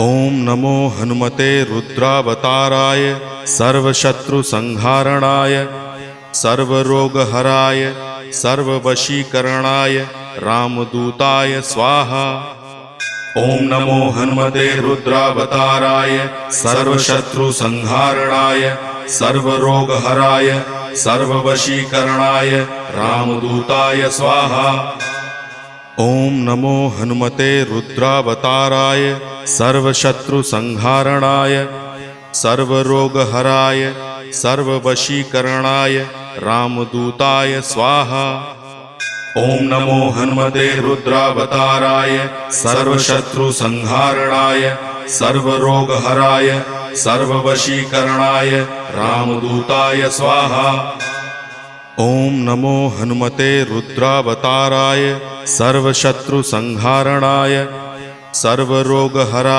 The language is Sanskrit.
ओम नमो हनुमते रुद्रावताराय सर्वशत्रुसंहारणाय सर्वरोगहराय सर्ववशीकरणाय रामदूताय स्वाहा। ओम नमो हनुमते रुद्रावताराय सर्वशत्रुसंहारणाय सर्वरोगहराय सर्ववशीकरणाय रामदूताय स्वाहा। ओम नमो हनुमते रुद्रावताराय सर्वशत्रुसंहारणाय सर्वरोगहराय सर्ववशीकरणाय रामदूताय स्वाहा। ओम नमो हनुमते रुद्रावताराय सर्वशत्रुसंहारणाय सर्वरोगहराय सर्ववशीकरणाय रामदूताय स्वाहा। ओम नमो हनुमते रुद्रावताराय सर्वशत्रुसंहारणाय सर्वरोगहराय